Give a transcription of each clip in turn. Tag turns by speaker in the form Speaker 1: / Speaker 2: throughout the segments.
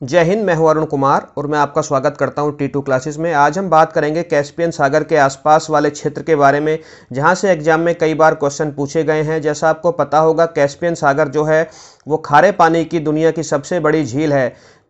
Speaker 1: जय हिंद। मैं हूं अरुण कुमार और मैं आपका स्वागत करता हूं T2 क्लासेस में। आज हम बात करेंगे कैस्पियन सागर के आसपास वाले क्षेत्र के बारे में, जहां से एग्जाम में कई बार क्वेश्चन पूछे गए हैं। जैसा आपको पता होगा, कैस्पियन सागर जो है वो खारे पानी की दुनिया की सबसे बड़ी झील है।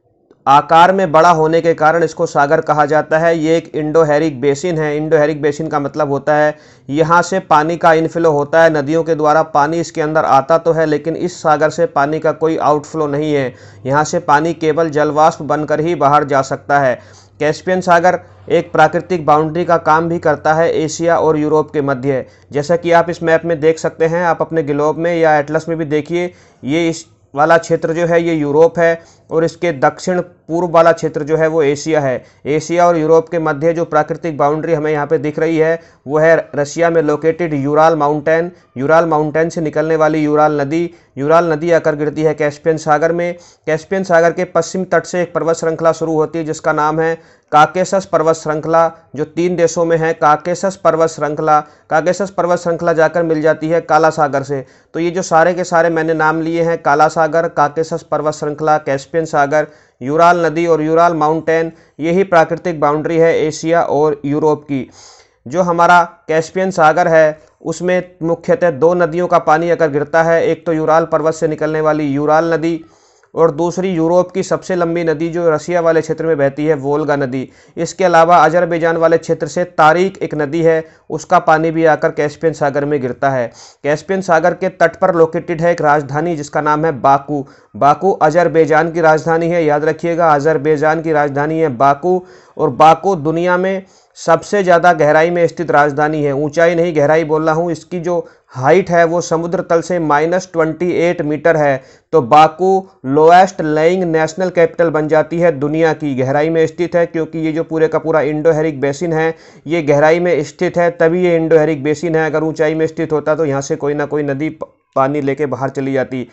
Speaker 1: आकार में बड़ा होने के कारण इसको सागर कहा जाता है। ये एक इंडो-हेरिक बेसिन है। इंडो-हेरिक बेसिन का मतलब होता है यहाँ से पानी का इनफ्लो होता है, नदियों के द्वारा पानी इसके अंदर आता तो है, लेकिन इस सागर से पानी का कोई आउटफ्लो नहीं है। यहाँ से पानी केवल जलवाष्प बनकर ही बाहर जा सकता है। कैस्पियन सागर एक प्राकृतिक बाउंड्री का काम भी करता है एशिया और यूरोप के मध्य। जैसा कि आप इस मैप में देख सकते हैं, आप अपने ग्लोब में या एटलस में भी देखिए, ये इस वाला क्षेत्र जो है ये यूरोप है और इसके दक्षिण पूर्व वाला क्षेत्र जो है वो एशिया है। एशिया और यूरोप के मध्य जो प्राकृतिक बाउंड्री हमें यहाँ पे दिख रही है वो है रशिया में located Ural mountain. Ural mountain से निकलने वाली यूराल नदी आकर गिरती है कैस्पियन सागर में। कैस्पियन सागर के पश्चिम तट से एक पर्वत श्रृंखला शुरू होती है जिसका नाम है काकेशस पर्वत श्रृंखला, जो 3 देशों में है। काकेशस पर्वत श्रृंखला जाकर मिल जाती है काला सागर से। तो ये जो सारे के सारे मैंने नाम लिए हैं, काला सागर, काकेशस पर्वत श्रृंखला, कैस्पियन सागर, यूराल नदी और यूराल माउंटेन, यही प्राकृतिक बाउंड्री है एशिया और यूरोप की। जो हमारा कैस्पियन सागर है उसमें मुख्यतः 2 नदियों का पानी अगर गिरता है, एक तो यूराल पर्वत से निकलने वाली यूराल नदी और दूसरी यूरोप की सबसे लंबी नदी जो रशिया वाले क्षेत्र में बहती है, वोल्गा नदी। इसके अलावा अजरबैजान वाले क्षेत्र से तारिक एक नदी है, उसका पानी भी आकर कैस्पियन सागर में गिरता है। कैस्पियन सागर के तट पर लोकेटेड है एक राजधानी जिसका नाम है बाकू। बाकू अजरबैजान की राजधानी है, याद रखिएगा, अजरबैजान की राजधानी है बाकू। और बाकू दुनिया में सबसे ज़्यादा गहराई में स्थित राजधानी है। ऊंचाई नहीं, गहराई बोल रहा हूँ। इसकी जो हाइट है वो समुद्र तल से -28 मीटर है। तो Baku lowest laying national capital बन जाती है दुनिया की। गहराई में स्थित है क्योंकि ये जो पूरे का पूरा इंडो-हेरिक बेसिन है ये गहराई में स्थित है, तभी ये इंडो-हेरिक बेसिन है। अगर ऊंचाई में स्थित होता तो यहाँ से कोई ना कोई नदी पानी लेके बाहर चली जाती।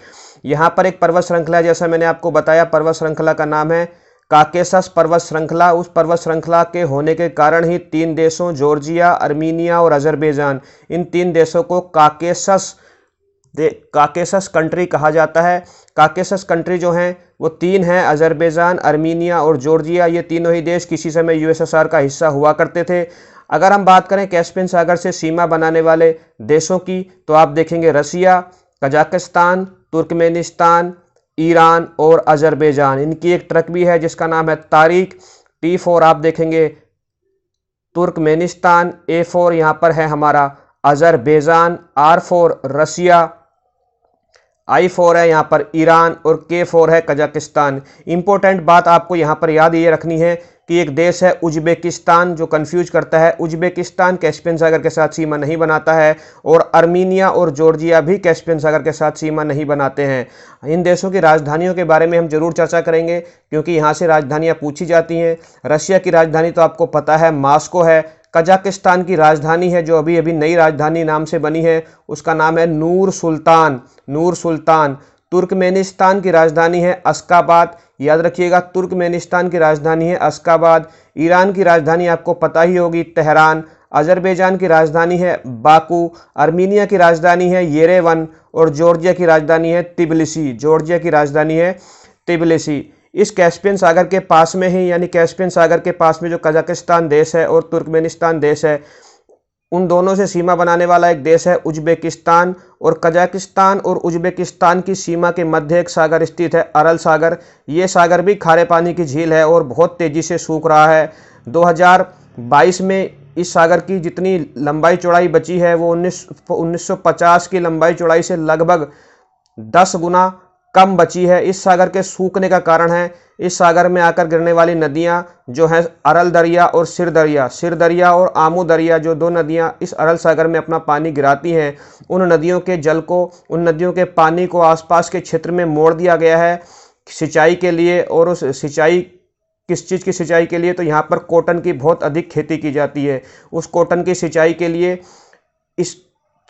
Speaker 1: यहाँ पर एक पर्वत श्रृंखला है, जैसा मैंने आपको बताया, पर्वत श्रृंखला का नाम है काकेशस पर्वत श्रृंखला। उस पर्वत श्रृंखला के होने के कारण ही 3 देशों जॉर्जिया, अर्मीनिया और अजरबैजान, इन 3 देशों को काकेशस कंट्री कहा जाता है। काकेशस कंट्री जो हैं वो 3 हैं, अजरबैजान, अर्मीनिया और जॉर्जिया। ये तीनों ही देश किसी समय यूएसएसआर का हिस्सा हुआ करते थे। अगर हम बात करें कैस्पियन सागर से सीमा बनाने वाले देशों की, तो आप देखेंगे रसिया, कजाकिस्तान, तुर्कमेनिस्तान, ईरान और अजरबैजान। इनकी एक ट्रक भी है जिसका नाम है तारिक। T4 आप देखेंगे तुर्कमेनिस्तान, A4 यहाँ पर है हमारा अजरबैजान, R4 रसिया, I4 है यहाँ पर ईरान और K4 है कजाकिस्तान। इंपॉर्टेंट बात आपको यहाँ पर याद ये रखनी है कि एक देश है उज्बेकिस्तान, जो कंफ्यूज करता है। उज्बेकिस्तान कैस्पियन सागर के साथ सीमा नहीं बनाता है और अर्मीनिया और जॉर्जिया भी कैस्पियन सागर के साथ सीमा नहीं बनाते हैं। इन देशों की राजधानियों के बारे में हम जरूर चर्चा करेंगे क्योंकि यहाँ से राजधानियाँ पूछी जाती हैं। रशिया की राजधानी तो आपको पता है, मॉस्को है। कजाकिस्तान की राजधानी है जो अभी अभी नई राजधानी नाम से बनी है, उसका नाम है नूर सुल्तान। तुर्कमेनिस्तान की राजधानी है अश्काबाद, याद रखिएगा, तुर्कमेनिस्तान की राजधानी है अश्काबाद। ईरान की राजधानी आपको पता ही होगी, तेहरान। अजरबैजान की राजधानी है बाकू। अर्मीनिया की राजधानी है येरेवन और जॉर्जिया की राजधानी है तिबिलिसी। इस कैस्पियन सागर के पास में ही, यानी कैस्पियन सागर के पास में जो कजाकिस्तान देश है और तुर्कमेनिस्तान देश है, उन दोनों से सीमा बनाने वाला एक देश है उज्बेकिस्तान। और कजाकिस्तान और उज्बेकिस्तान की सीमा के मध्य एक सागर स्थित है, अरल सागर। ये सागर भी खारे पानी की झील है और बहुत तेजी से सूख रहा है। 2022 में इस सागर की जितनी लंबाई चौड़ाई बची है वो 1950 की लंबाई चौड़ाई से लगभग 10 गुना कम बची है। इस सागर के सूखने का कारण है इस सागर में आकर गिरने वाली नदियां जो हैं अरल दरिया और सिर दरिया और आमू दरिया, जो 2 नदियां इस अरल सागर में अपना पानी गिराती हैं। उन नदियों के जल को, उन नदियों के पानी को आसपास के क्षेत्र में मोड़ दिया गया है सिंचाई के लिए। और उस सिंचाई, किस चीज़ की सिंचाई के लिए? तो यहाँ पर कॉटन की बहुत अधिक खेती की जाती है। उस कॉटन की सिंचाई के लिए इस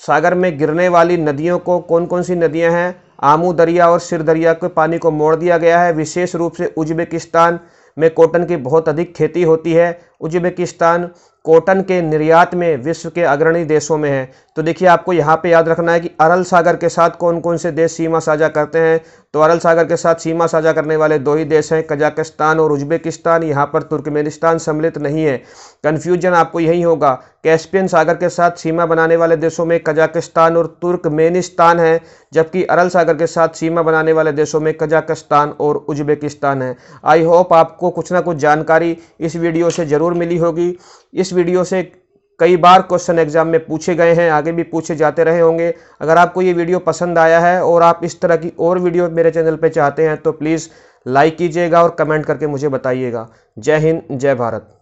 Speaker 1: सागर में गिरने वाली नदियों को, कौन कौन सी नदियां हैं, आमू दरिया और सिर दरिया के पानी को मोड़ दिया गया है। विशेष रूप से उज्बेकिस्तान में कॉटन की बहुत अधिक खेती होती है। उज्बेकिस्तान कॉटन के निर्यात में विश्व के अग्रणी देशों में है। तो देखिए आपको यहाँ पे याद रखना है कि अरल सागर के साथ कौन कौन से देश सीमा साझा करते हैं। तो अरल सागर के साथ सीमा साझा करने वाले दो ही देश हैं, कजाकिस्तान और उज्बेकिस्तान। यहाँ पर तुर्कमेनिस्तान सम्मिलित नहीं है। कन्फ्यूजन आपको यही होगा, कैस्पियन सागर के साथ सीमा बनाने वाले देशों में कजाकिस्तान और तुर्कमेनिस्तान है, जबकि अरल सागर के साथ सीमा बनाने वाले देशों में कजाकिस्तान और उज्बेकिस्तान है। आई होप आपको कुछ ना कुछ जानकारी इस वीडियो से ज़रूर मिली होगी। इस वीडियो से कई बार क्वेश्चन एग्जाम में पूछे गए हैं, आगे भी पूछे जाते रहे होंगे। अगर आपको ये वीडियो पसंद आया है और आप इस तरह की और वीडियो मेरे चैनल पे चाहते हैं तो प्लीज़ लाइक कीजिएगा और कमेंट करके मुझे बताइएगा। जय हिंद, जय भारत।